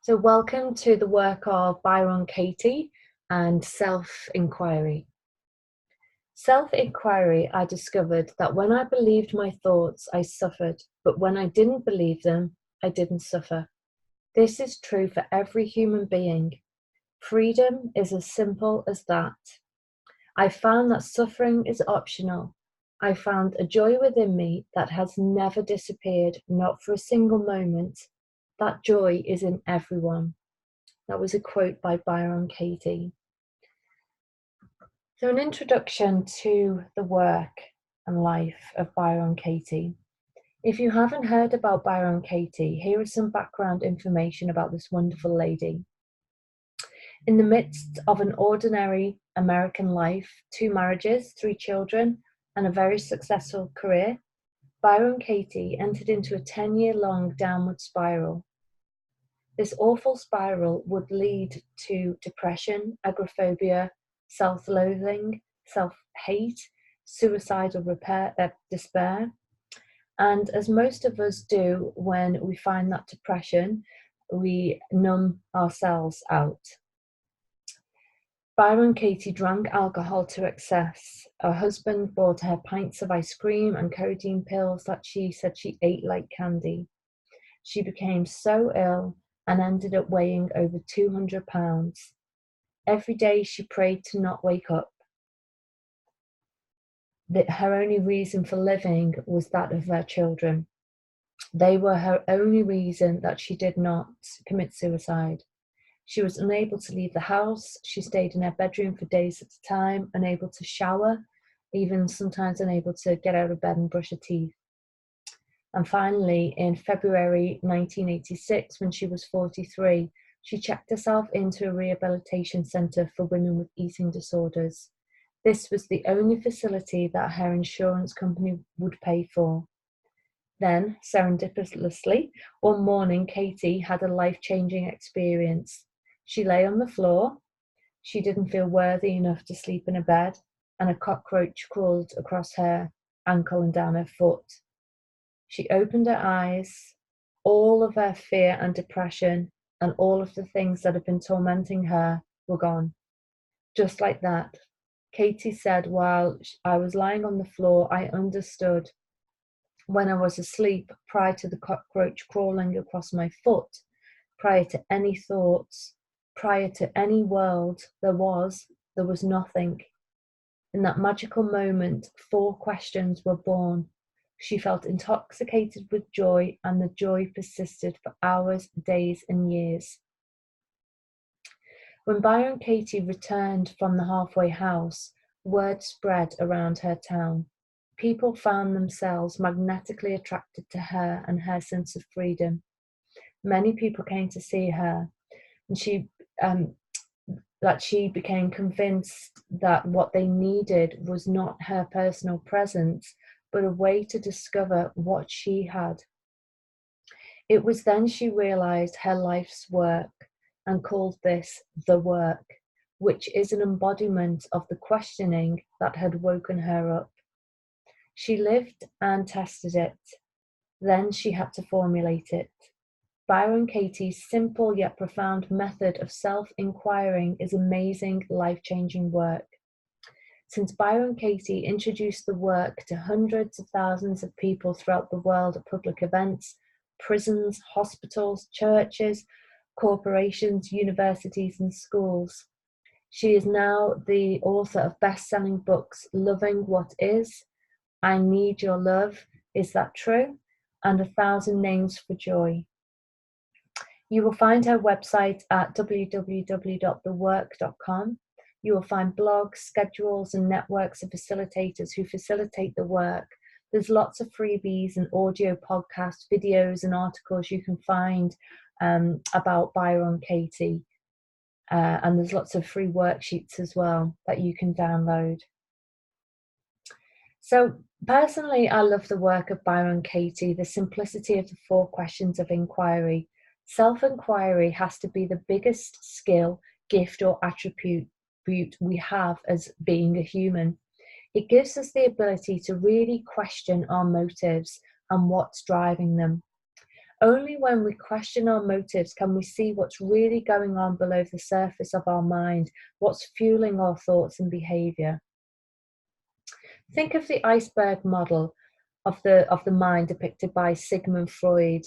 So welcome to the work of Byron Katie and self-inquiry. Self-inquiry, I discovered that when I believed my thoughts, I suffered, but when I didn't believe them, I didn't suffer. This is true for every human being. Freedom is as simple as that. I found that suffering is optional. I found a joy within me that has never disappeared, not for a single moment. That joy is in everyone. That was a quote by Byron Katie. So an introduction to the work and life of Byron Katie. If you haven't heard about Byron Katie, here is some background information about this wonderful lady. In the midst of an ordinary American life, 2 marriages, 3 children, and a very successful career, Byron Katie entered into a 10-year-long downward spiral. This awful spiral would lead to depression, agoraphobia, self-loathing, self-hate, suicidal despair. And as most of us do when we find that depression, we numb ourselves out. Byron Katie drank alcohol to excess. Her husband bought her pints of ice cream and codeine pills that she said she ate like candy. She became so ill and ended up weighing over 200 pounds. Every day she prayed to not wake up. Her only reason for living was that of her children. They were her only reason that she did not commit suicide. She was unable to leave the house. She stayed in her bedroom for days at a time, unable to shower, even sometimes unable to get out of bed and brush her teeth. And finally, in February 1986, when she was 43, she checked herself into a rehabilitation centre for women with eating disorders. This was the only facility that her insurance company would pay for. Then, serendipitously, one morning, Katie had a life-changing experience. She lay on the floor. She didn't feel worthy enough to sleep in a bed, and a cockroach crawled across her ankle and down her foot. She opened her eyes. All of her fear and depression and all of the things that had been tormenting her were gone. Just like that. Katie said, while I was lying on the floor, I understood. When I was asleep, prior to the cockroach crawling across my foot, prior to any thoughts, prior to any world there was nothing. In that magical moment, 4 questions were born. She felt intoxicated with joy, and the joy persisted for hours, days, and years. When Byron Katie returned from the halfway house, word spread around her town. People found themselves magnetically attracted to her and her sense of freedom. Many people came to see her, and she became convinced that what they needed was not her personal presence, but a way to discover what she had. It was then she realized her life's work and called this the work, which is an embodiment of the questioning that had woken her up. She lived and tested it. Then she had to formulate it. Byron Katie's simple yet profound method of self-inquiring is amazing, life-changing work. Since Byron Katie introduced the work to hundreds of thousands of people throughout the world at public events, prisons, hospitals, churches, corporations, universities, and schools. She is now the author of best-selling books, Loving What Is, I Need Your Love, Is That True? And 1,000 Names for Joy. You will find her website at www.thework.com. You will find blogs, schedules, and networks of facilitators who facilitate the work. There's lots of freebies and audio podcasts, videos, and articles you can find about Byron Katie. And there's lots of free worksheets as well that you can download. So personally, I love the work of Byron Katie, the simplicity of the 4 questions of inquiry. Self-inquiry has to be the biggest skill, gift, or attribute we have as being a human. It gives us the ability to really question our motives and what's driving them. Only when we question our motives can we see what's really going on below the surface of our mind, what's fueling our thoughts and behavior. Think of the iceberg model of the mind depicted by Sigmund Freud.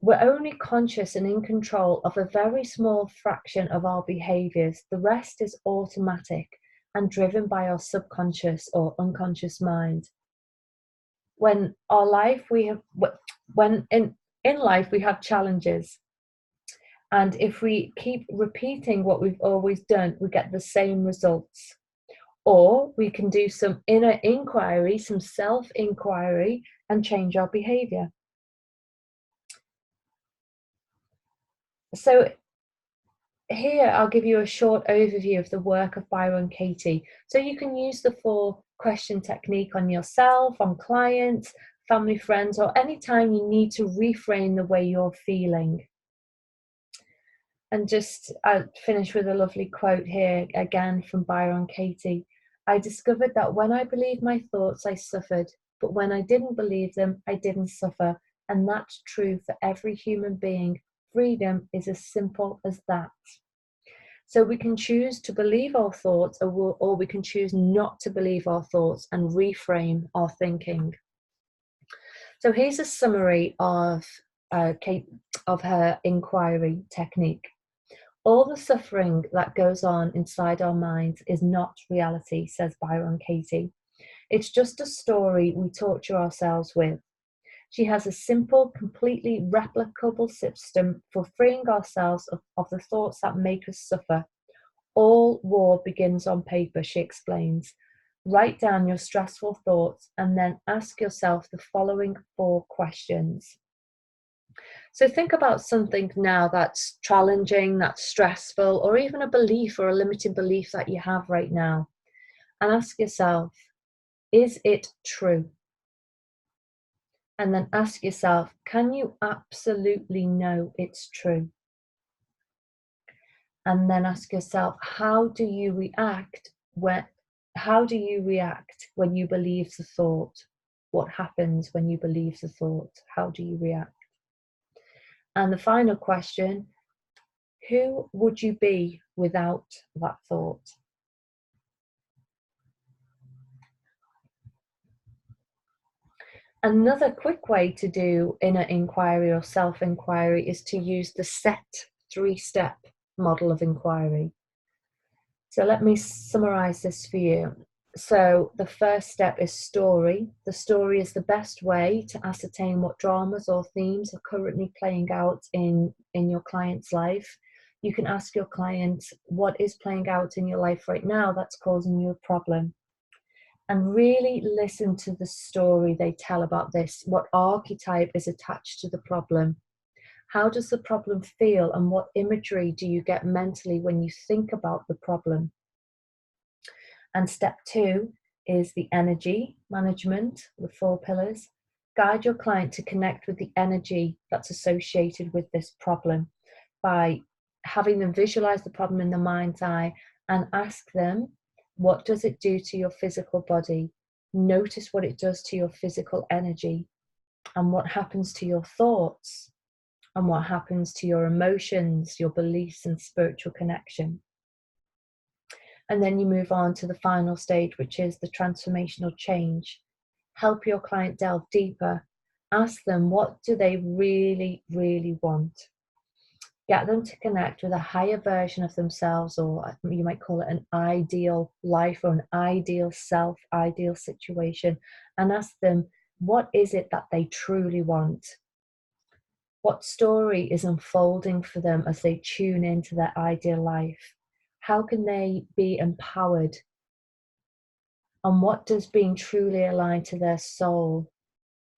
We're only conscious and in control of a very small fraction of our behaviors. The rest is automatic and driven by our subconscious or unconscious mind. When in life we have challenges, and if we keep repeating what we've always done, we get the same results. Or we can do some inner inquiry, some self-inquiry, and change our behavior. So here I'll give you a short overview of the work of Byron Katie. So you can use the 4-question technique on yourself, on clients, family, friends, or anytime you need to reframe the way you're feeling. And I'll finish with a lovely quote here, again from Byron Katie. I discovered that when I believed my thoughts, I suffered, but when I didn't believe them, I didn't suffer. And that's true for every human being. Freedom is as simple as that. So we can choose to believe our thoughts, or we can choose not to believe our thoughts and reframe our thinking. So here's a summary of her inquiry technique. All the suffering that goes on inside our minds is not reality, says Byron Katie. It's just a story we torture ourselves with. She has a simple, completely replicable system for freeing ourselves of the thoughts that make us suffer. All war begins on paper, she explains. Write down your stressful thoughts and then ask yourself the following 4 questions. So think about something now that's challenging, that's stressful, or even a belief or a limiting belief that you have right now. And ask yourself, is it true? And then ask yourself, can you absolutely know it's true? And then ask yourself, how do you react when you believe the thought? What happens when you believe the thought? How do you react? And the final question, who would you be without that thought? Another quick way to do inner inquiry or self-inquiry is to use the set 3-step model of inquiry. So let me summarize this for you. So the first step is story. The story is the best way to ascertain what dramas or themes are currently playing out in your client's life. You can ask your client, what is playing out in your life right now that's causing you a problem? And really listen to the story they tell about this. What archetype is attached to the problem? How does the problem feel, and what imagery do you get mentally when you think about the problem? And step 2 is the energy management, the 4 pillars. Guide your client to connect with the energy that's associated with this problem by having them visualize the problem in the mind's eye and ask them, what does it do to your physical body? Notice what it does to your physical energy, and what happens to your thoughts, and what happens to your emotions, your beliefs, and spiritual connection. And then you move on to the final stage, which is the transformational change. Help your client delve deeper. Ask them, what do they really, really want? Get them to connect with a higher version of themselves, or you might call it an ideal life or an ideal self, ideal situation, and ask them, what is it that they truly want? What story is unfolding for them as they tune into their ideal life? How can they be empowered? And what does being truly aligned to their soul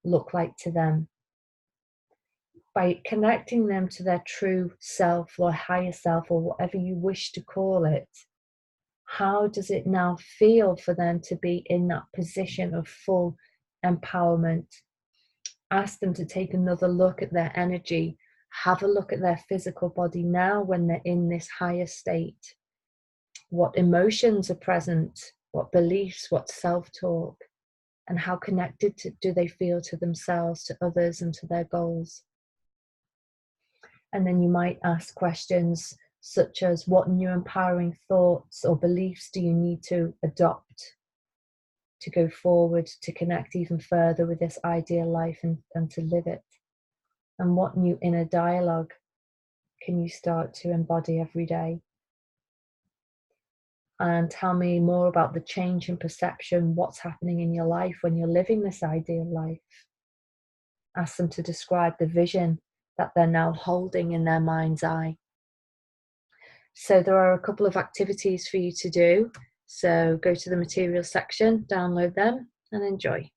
look like to them? By connecting them to their true self or higher self, or whatever you wish to call it, how does it now feel for them to be in that position of full empowerment? Ask them to take another look at their energy. Have a look at their physical body now when they're in this higher state. What emotions are present? What beliefs? What self-talk? and how connected do they feel to themselves, to others, and to their goals. And then you might ask questions such as, what new empowering thoughts or beliefs do you need to adopt to go forward, to connect even further with this ideal life and to live it? And what new inner dialogue can you start to embody every day? And tell me more about the change in perception, what's happening in your life when you're living this ideal life. Ask them to describe the vision that they're now holding in their mind's eye. So there are a couple of activities for you to do. So go to the materials section, download them, and enjoy.